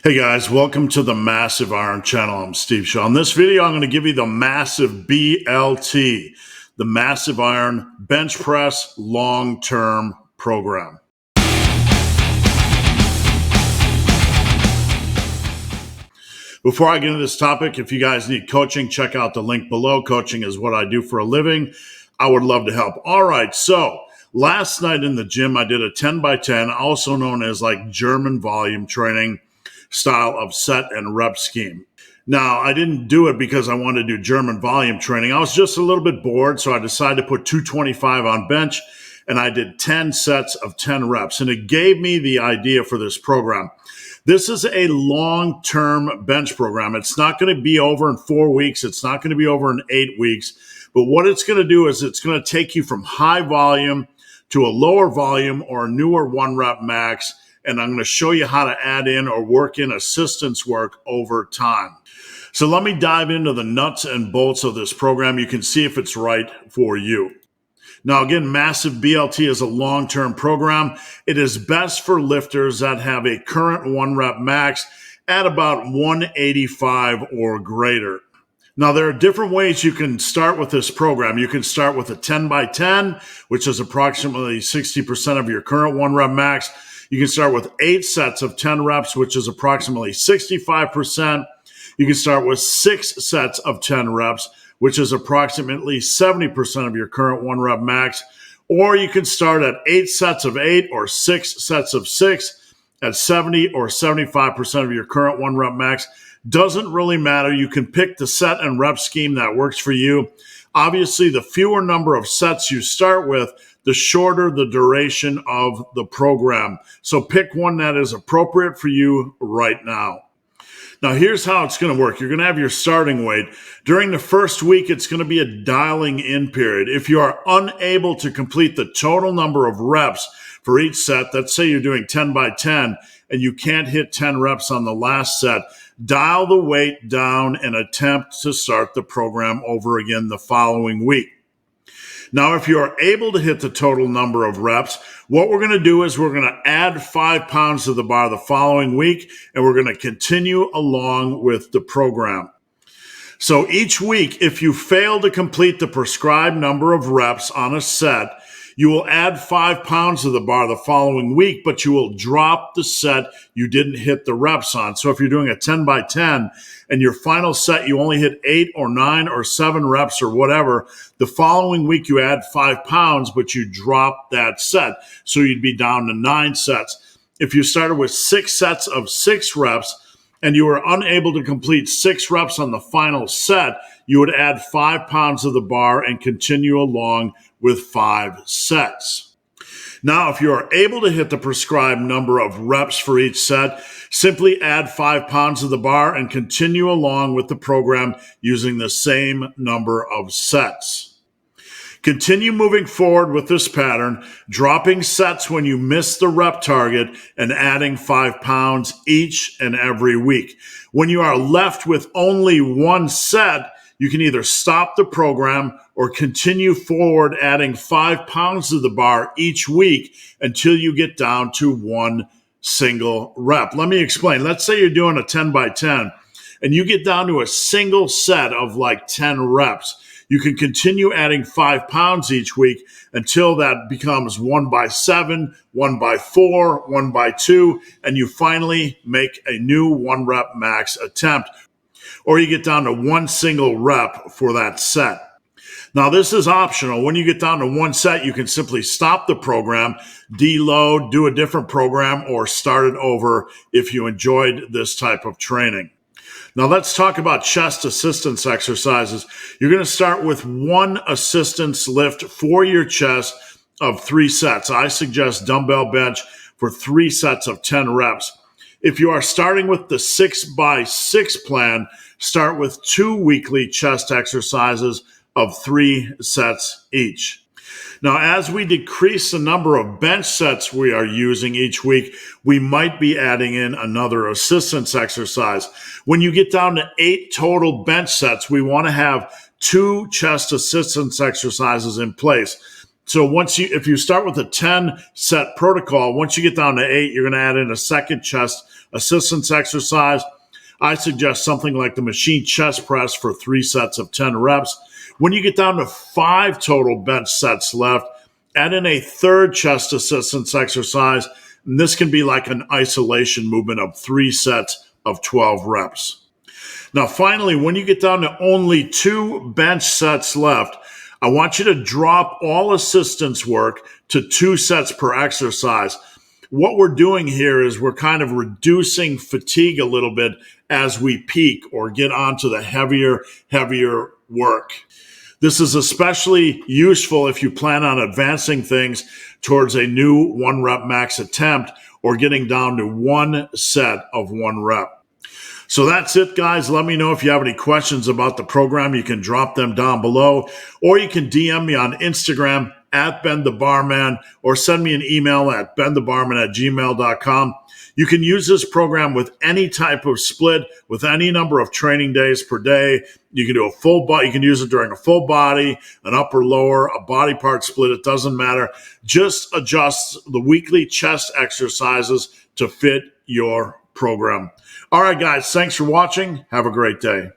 Hey guys, welcome to the Massive Iron Channel. I'm Steve Shaw. In this video, I'm going to give you the massive BLT, the Massive Iron Bench Press Long-Term Program. Before I get into this topic, if you guys need coaching, check out the link below. Coaching is what I do for a living. I would love to help. All right, so last night in the gym, I did a 10 by 10, also known as like German volume training style of set and rep scheme. Now, I didn't do it because I wanted to do German volume training. I was just a little bit bored, so I decided to put 225 on bench, and I did 10 sets of 10 reps, and it gave me the idea for this program. This is a long-term bench program. It's not going to be over in 4 weeks. It's not going to be over in 8 weeks. But what it's going to do is it's going to take you from high volume to a lower volume or a newer one rep max. And I'm going to show you how to add in or work in assistance work over time. So let me dive into the nuts and bolts of this program. You can see if it's right for you. Now, again, Massive BLT is a long-term program. It is best for lifters that have a current one rep max at about 185 or greater. Now, there are different ways you can start with this program. You can start with a 10 by 10, which is approximately 60% of your current one rep max. You can start with 8 sets of 10 reps, which is approximately 65%. You can start with 6 sets of 10 reps, which is approximately 70% of your current one rep max. Or you can start at 8 sets of 8 or 6 sets of 6 at 70 or 75% of your current one rep max. Doesn't really matter. You can pick the set and rep scheme that works for you. Obviously, the fewer number of sets you start with, the shorter the duration of the program. So pick one that is appropriate for you right now. Now, here's how it's going to work. You're going to have your starting weight. During the first week, it's going to be a dialing in period. If you are unable to complete the total number of reps for each set, let's say you're doing 10 by 10 and you can't hit 10 reps on the last set, dial the weight down and attempt to start the program over again the following week. Now, if you are able to hit the total number of reps, what we're going to do is we're going to add 5 pounds to the bar the following week, and we're going to continue along with the program. So each week, if you fail to complete the prescribed number of reps on a set, you will add 5 pounds to the bar the following week, but you will drop the set you didn't hit the reps on. So if you're doing a 10 by 10 and your final set, you only hit 8 or 9 or 7 reps or whatever, the following week you add 5 pounds, but you drop that set. So you'd be down to 9 sets. If you started with 6 sets of 6 reps and you were unable to complete 6 reps on the final set, you would add 5 pounds to the bar and continue along with 5 sets. Now, if you are able to hit the prescribed number of reps for each set, simply add 5 pounds to the bar and continue along with the program using the same number of sets. Continue moving forward with this pattern, dropping sets when you miss the rep target and adding 5 pounds each and every week. When you are left with only 1 set, you can either stop the program or continue forward adding 5 pounds to the bar each week until you get down to 1 single rep. Let me explain. Let's say you're doing a 10 by 10 and you get down to a single set of like 10 reps. You can continue adding 5 pounds each week until that becomes 1 by 7, 1 by 4, 1 by 2, and you finally make a new 1 rep max attempt. Or you get down to 1 single rep for that set. Now, this is optional. When you get down to 1 set, you can simply stop the program, deload, do a different program, or start it over if you enjoyed this type of training. Now, let's talk about chest assistance exercises. You're going to start with 1 assistance lift for your chest of 3 sets. I suggest dumbbell bench for 3 sets of 10 reps. If you are starting with the 6 by 6 plan, start with 2 weekly chest exercises of 3 sets each. Now, as we decrease the number of bench sets we are using each week, we might be adding in another assistance exercise. When you get down to 8 total bench sets, we want to have 2 chest assistance exercises in place. So if you start with a 10 set protocol, once you get down to 8, you're going to add in a second chest assistance exercise. I suggest something like the machine chest press for 3 sets of 10 reps. When you get down to 5 total bench sets left, add in a third chest assistance exercise. And this can be like an isolation movement of 3 sets of 12 reps. Now, finally, when you get down to only 2 bench sets left, I want you to drop all assistance work to 2 sets per exercise. What we're doing here is we're kind of reducing fatigue a little bit as we peak or get onto the heavier work. This is especially useful if you plan on advancing things towards a new 1 rep max attempt or getting down to 1 set of 1 rep. So that's it, guys. Let me know if you have any questions about the program. You can drop them down below, or you can DM me on Instagram at BenTheBarman, or send me an email at benthebarman@gmail.com. You can use this program with any type of split, with any number of training days per day. You can do a full body. You can use it during a full body, an upper, lower, a body part split. It doesn't matter. Just adjust the weekly chest exercises to fit your program. All right, guys, thanks for watching. Have a great day.